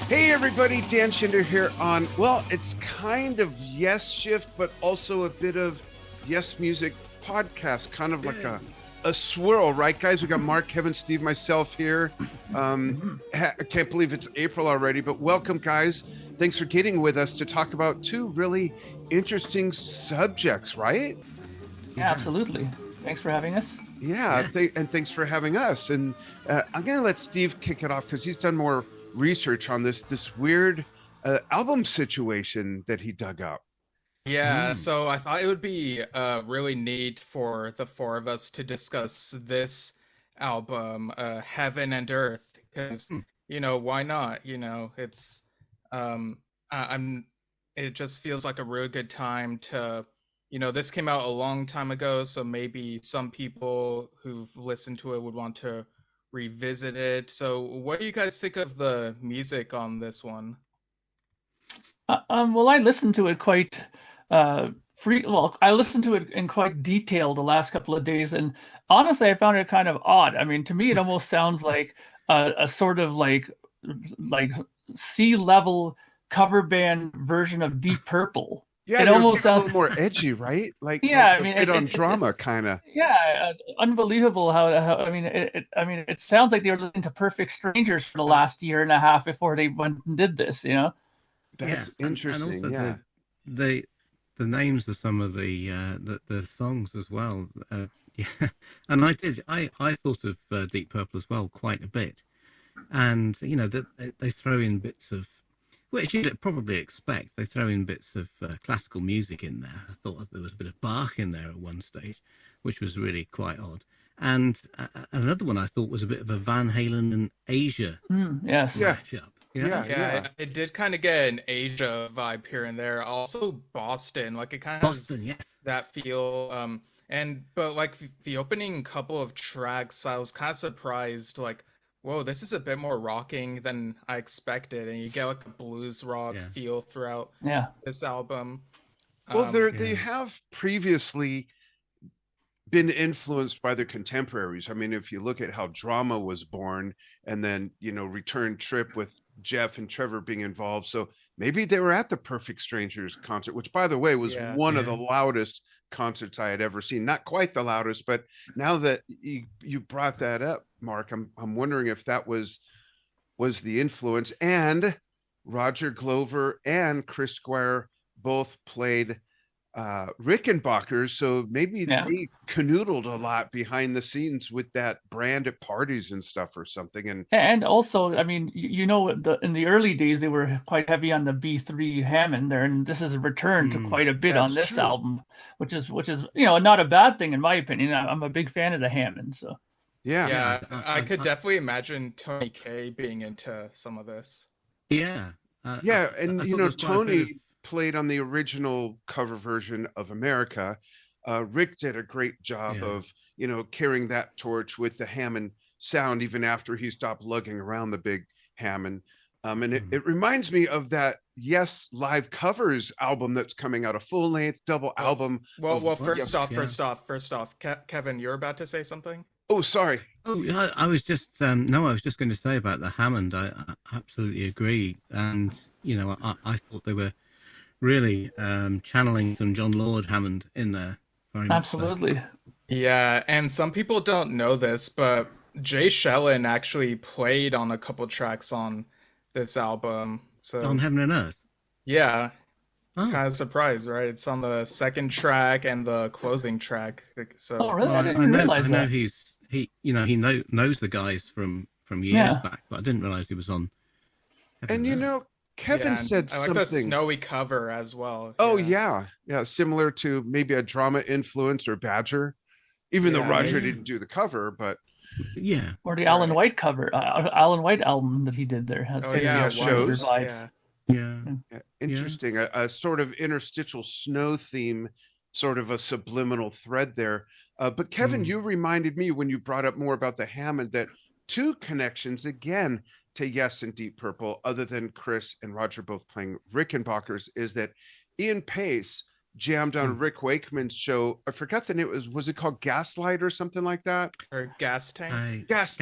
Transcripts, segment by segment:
Hey everybody, Dan Schinder here on, well, it's kind of Yesshift, but also a bit of Yes Music podcast, kind of like a swirl, right, guys? We got Mark, Kevin, Steve, myself here. I can't believe it's April already, but welcome, guys. Thanks for getting with us to talk about two really interesting subjects, right? Yeah, absolutely. Thanks for having us. Yeah, and thanks for having us. And I'm gonna let Steve kick it off because he's done more research on this weird album situation that he dug up. Yeah, so I thought it would be really neat for the four of us to discuss this album, Heaven and Earth, because why not? It's I'm it just feels like a really good time to, this came out a long time ago, so maybe some people who've listened to it would want to revisit it. So what do you guys think of the music on this one? Well, I listened to it quite I listened to it in quite detail the last couple of days, and honestly, I found it kind of odd. I mean, to me, it almost sounds like a sort of like sea level cover band version of Deep Purple. Yeah, It they're almost a little sounds, more edgy, right? yeah. Like I a mean, bit on drama, kind of. yeah, unbelievable how I mean, it sounds like they were listening to Perfect Strangers for the last year and a half before they went and did this. That's interesting. And also yeah. the names of some of the songs as well. Yeah, and I thought of Deep Purple as well quite a bit, and that they throw in bits of, which you'd probably expect. They throw in bits of classical music in there. I thought there was a bit of Bach in there at one stage, which was really quite odd. And another one I thought was a bit of a Van Halen and Asia Yes. matchup. Yeah, it did kind of get an Asia vibe here and there. Also Boston, like it kind of Boston, yes. that feel. But like the opening couple of tracks, I was kind of surprised. Like, whoa, this is a bit more rocking than I expected, and you get like a blues rock feel throughout Yeah. this album. Well, they have previously been influenced by their contemporaries. I mean, if you look at how Drama was born, and then Return Trip with Jeff and Trevor being involved, so maybe they were at the Perfect Strangers concert, which, by the way, was one of the loudest concerts I had ever seen. Not quite the loudest, but now that you brought that up, Mark, I'm wondering if that was the influence. And Roger Glover and Chris Squire both played Rickenbackers, so maybe they canoodled a lot behind the scenes with that brand at parties and stuff or something. And also, I mean, in the early days they were quite heavy on the B3 Hammond there, and this is a return to quite a bit on this album, which is not a bad thing in my opinion. I'm a big fan of the Hammond, so yeah, I could definitely imagine Tony Kaye being into some of this. Yeah, and Tony played on the original cover version of America. Rick did a great job of carrying that torch with the Hammond sound even after he stopped lugging around the big Hammond. And it reminds me of that Yes Live Covers album that's coming out, a full length double album. First off, Kevin, you're about to say something? Oh, sorry. Oh, I was just I was just going to say about the Hammond. I absolutely agree, and I thought they were really channeling some John Lord Hammond in there. Very much absolutely. So. Yeah, and some people don't know this, but Jay Shellen actually played on a couple tracks on this album. So on Heaven and Earth. Yeah. Kind of surprised, right? It's on the second track and the closing track. So really? I didn't realize that. I know he knows the guys from years back, but I didn't realize he was on Heaven and Earth. Kevin said I like something. The snowy cover as well. Oh yeah, similar to maybe a Drama influence or Badger, even though Roger didn't do the cover, but or the Alan White cover, Alan White album that he did there has shows vibes. Yeah. Interesting. A sort of interstitial snow theme, sort of a subliminal thread there. But Kevin, you reminded me when you brought up more about the Hammond that two connections again to Yes and Deep Purple, other than Chris and Roger both playing Rickenbackers, is that Ian Pace jammed on Rick Wakeman's show. I forgot the name. Was it called Gaslight or something like that? Or Gas Tank? Gas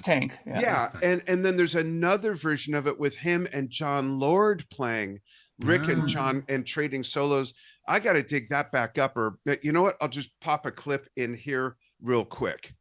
Tank. Yeah. And then there's another version of it with him and John Lord playing Rick and John and trading solos. I got to dig that back up, or you know what? I'll just pop a clip in here real quick.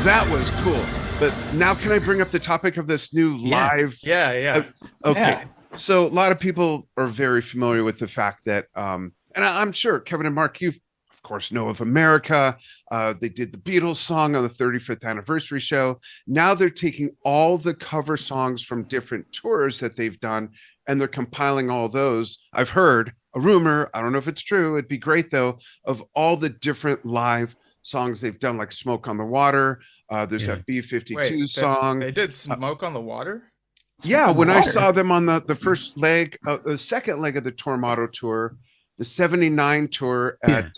That was cool. But now can I bring up the topic of this new live? Yeah. Okay. Yeah. So a lot of people are very familiar with the fact that, and I'm sure Kevin and Mark, you of course know of America. They did the Beatles song on the 35th anniversary show. Now they're taking all the cover songs from different tours that they've done, and they're compiling all those. I've heard a rumor, I don't know if it's true, it'd be great though, of all the different live songs they've done, like Smoke on the Water. There's that B-52 song. They did Smoke on the Water? Yeah, when I saw them on the first leg, the second leg of the Tormato tour, the 79 tour at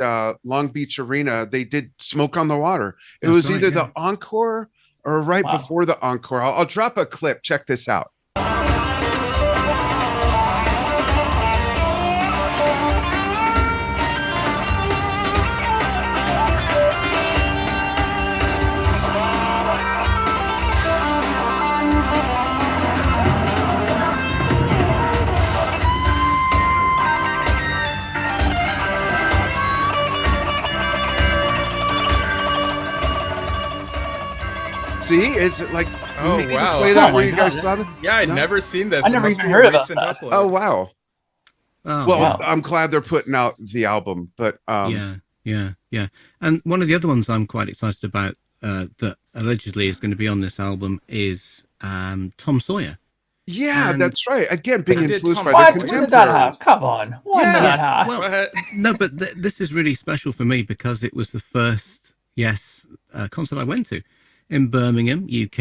Long Beach Arena, they did Smoke on the Water. It was either the encore or right before the encore. I'll drop a clip. Check this out. See, is it like wow? Play that where you guys saw them? Yeah, I'd never seen this. I never even heard about that. Oh wow! Well, I'm glad they're putting out the album, but yeah. And one of the other ones I'm quite excited about that allegedly is going to be on this album is Tom Sawyer. Yeah, that's right. Again, being influenced by what? the contemporaries. When did that happen? Come on. When did that happen? Well, no, but this is really special for me because it was the first concert I went to in Birmingham, UK.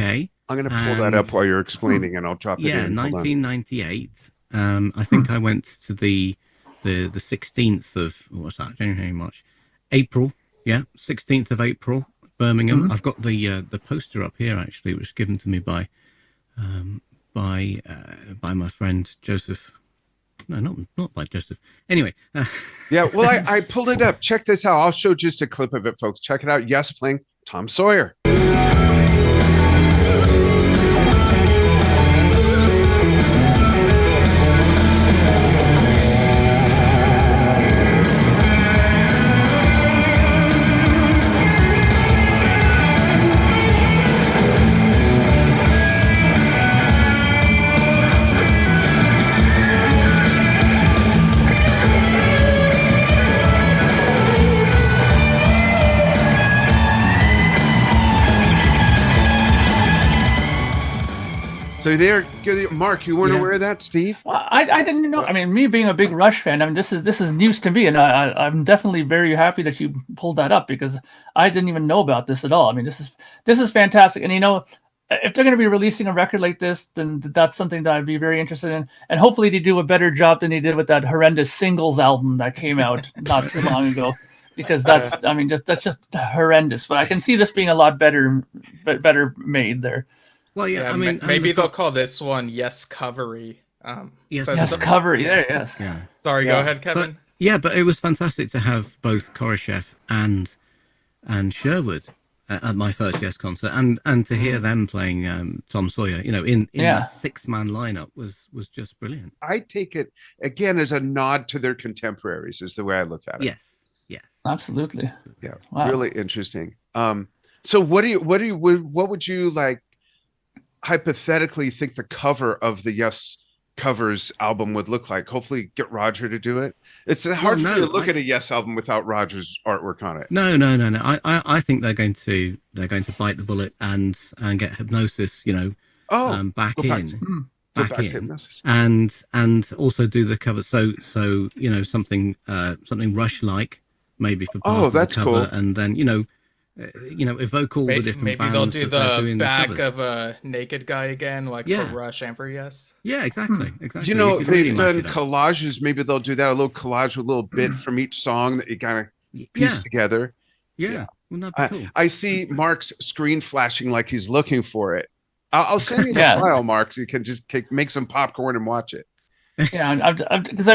I'm going to pull that up while you're explaining, and I'll drop it in. Yeah, 1998. I think I went to the 16th of what's that? January, March, April. Yeah, 16th of April, Birmingham. I've got the poster up here actually, which was given to me by my friend Joseph. No, not by Joseph. Anyway. Yeah, well, I pulled it up. Check this out. I'll show just a clip of it, folks. Check it out. Yes, playing Tom Sawyer. So there, Mark, you weren't aware of that, Steve? Well, I didn't know. I mean, me being a big Rush fan, I mean, this is news to me, and I'm definitely very happy that you pulled that up because I didn't even know about this at all. I mean, this is fantastic, and if they're going to be releasing a record like this, then that's something that I'd be very interested in, and hopefully they do a better job than they did with that horrendous singles album that came out not too long ago. Because that's just horrendous. But I can see this being a lot better made there. Well, yeah, I mean, maybe they'll call this one Yes Covery. Yes, Covery. Yes. Yeah. Sorry, go ahead, Kevin. But it was fantastic to have both Khrushchev and Sherwood at my first Yes concert, and to hear them playing Tom Sawyer, in that 6-man lineup was just brilliant. I take it again as a nod to their contemporaries, is the way I look at it. Yes, absolutely. Yeah, wow. Really interesting. So what would you like? Hypothetically think the cover of the Yes Covers album would look like? Hopefully get Roger to do it. It's hard for me to look at a Yes album without Roger's artwork on it. No. I think they're going to bite the bullet and get Hypnosis, back in. back in, hypnosis. and also do the cover. So something Rush like maybe for part of the cover, cool. And then evoke all the different maybe bands. Maybe they'll do the back of a naked guy again, like for Rush and for Yes. Yeah, exactly. They've done collages. Maybe they'll do that, a little collage with a little bit from each song that you kind of piece together. Yeah. Well, that'd be cool. I see Mark's screen flashing like he's looking for it. I'll send you the file, Mark, so you can just make some popcorn and watch it. Yeah, because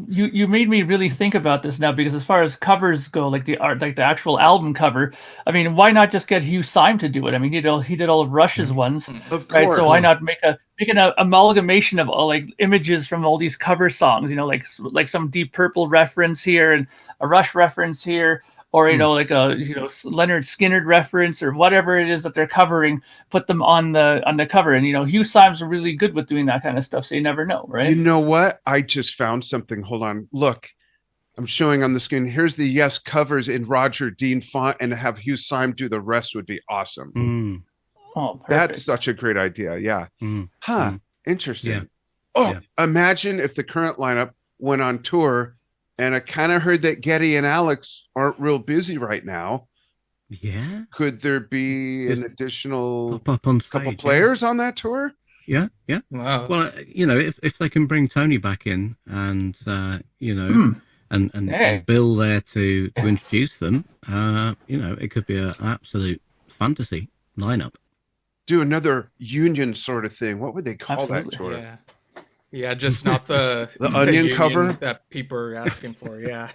you made me really think about this now, because as far as covers go, like the art, like the actual album cover, I mean, why not just get Hugh Syme to do it? I mean, he did all of Rush's ones, of course. Right? So why not make an amalgamation of all like images from all these cover songs? Like some Deep Purple reference here and a Rush reference here. Or like a Leonard Skinner reference or whatever it is that they're covering, put them on the cover. And Hugh Syme's really good with doing that kind of stuff, so you never know, right? You know what? I just found something. Hold on, look, I'm showing on the screen. Here's the Yes covers in Roger Dean font, and have Hugh Syme do the rest would be awesome. Oh, perfect. That's such a great idea. Yeah. Interesting. Yeah. Imagine if the current lineup went on tour. And I kind of heard that Geddy and Alex aren't real busy right now. Yeah. Could there be an additional couple players on that tour? Yeah. Wow. Well, if they can bring Tony back in and and Bill there to introduce them, it could be an absolute fantasy lineup. Do another union sort of thing. What would they call that tour? Yeah, just not the onion cover that people are asking for. Yeah,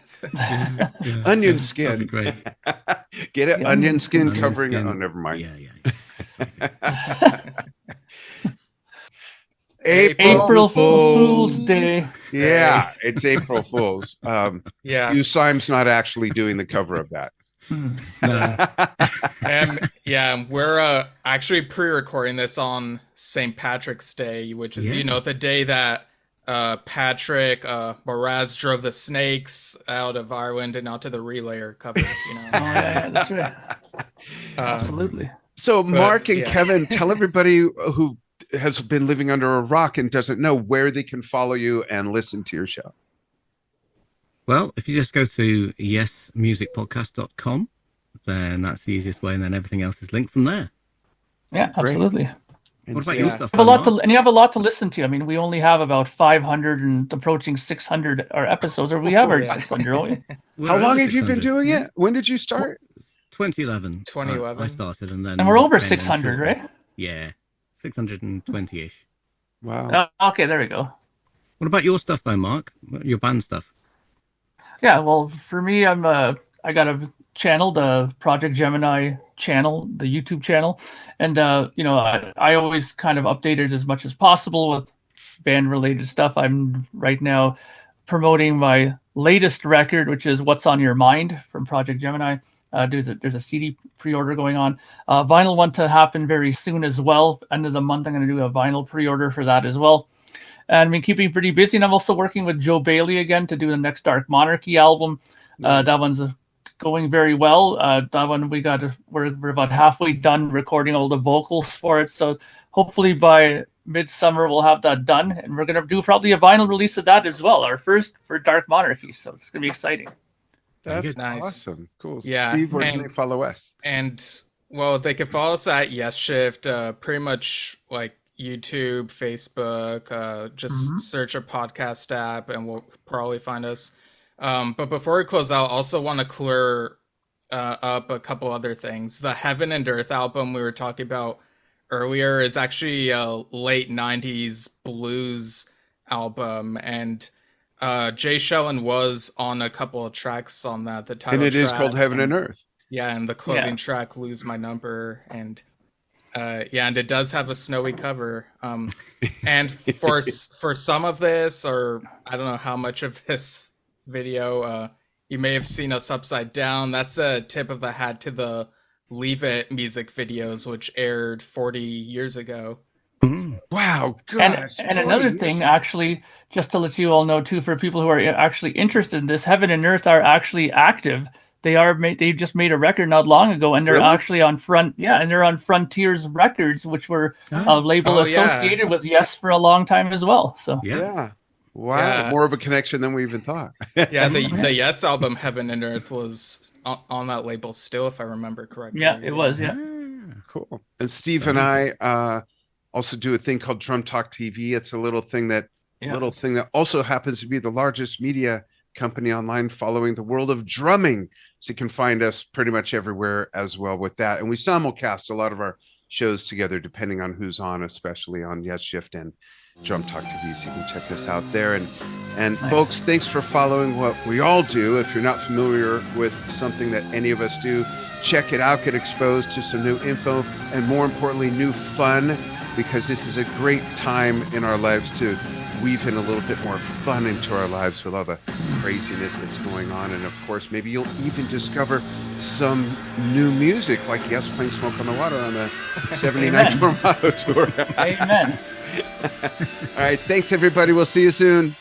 onion skin. Great. Get it, onion skin covering it. Oh, never mind. Yeah. April Fool's Day. Yeah, it's April Fool's. Hugh Syme's not actually doing the cover of that. And we're actually pre-recording this on St. Patrick's Day, which is the day that Patrick Moraz drove the snakes out of Ireland and onto the relayer cover. That's right. Absolutely. So Mark and Kevin, tell everybody who has been living under a rock and doesn't know where they can follow you and listen to your show. Well, if you just go to yesmusicpodcast.com, then that's the easiest way, and then everything else is linked from there. Yeah, absolutely. What about your stuff? And you have a lot to listen to. I mean, we only have about 500 and approaching 600 episodes, or we have already 600, only. How long have you been doing it? When did you start? 2011. 2011. I started, and we're over 600, right? Yeah, 620-ish. Wow. Okay, there we go. What about your stuff, though, Mark? Your band stuff? Yeah, well, for me, I got a channel, the Project Gemini channel, the YouTube channel, and I always kind of update it as much as possible with band related stuff. I'm right now promoting my latest record, which is What's on Your Mind from Project Gemini. There's a CD pre-order going on, vinyl one to happen very soon as well. End of the month I'm going to do a vinyl pre-order for that as well. And I've been keeping pretty busy, and I'm also working with Joe Bailey again to do the next Dark Monarchy album. That one's going very well. That one we're about halfway done recording all the vocals for it. So hopefully by midsummer we'll have that done, and we're gonna do probably a vinyl release of that as well, our first for Dark Monarchy. So it's gonna be exciting. That's nice. Awesome. Cool. Yeah. Steve, where can they follow us? And well, they can follow us at Yesshift, pretty much like YouTube, Facebook, just search a podcast app and we'll probably find us. But before we close out, I also want to clear up a couple other things. The Heaven and Earth album we were talking about earlier is actually a late 90s blues album, and Jay Shellen was on a couple of tracks on that. The title and it track, is called Heaven and Earth. Yeah, and the closing track, Lose My Number, and and it does have a snowy cover. And for some of this, or I don't know how much of this video, you may have seen us upside down. That's a tip of the hat to the Leave It music videos, which aired 40 years ago. Wow, gosh. And another thing, actually, just to let you all know too, for people who are actually interested in this, Heaven and Earth are actually active. they just made a record not long ago, and they're Really? actually on they're on Frontiers Records, which were a label associated with Yes for a long time as well. So Yeah. Wow. Yeah. More of a connection than we even thought. Yeah, the Yes album, Heaven and Earth, was on that label still, if I remember correctly. yeah, it was. Yeah. Cool. And Steve and I also do a thing called Drum Talk TV. It's a little thing that also happens to be the largest media company online following the world of drumming. So you can find us pretty much everywhere as well with that. And we simulcast a lot of our shows together, depending on who's on, especially on Yesshift and Drum Talk TV. So you can check this out there. And Nice. folks, thanks for following what we all do. If you're not familiar with something that any of us do, check it out, get exposed to some new info, and more importantly, new fun, because this is a great time in our lives to weave in a little bit more fun into our lives with all the craziness that's going on. And of course, maybe you'll even discover some new music, like Yes playing Smoke on the Water on the 79 Tormato Tour. Amen. All right, thanks everybody. We'll see you soon.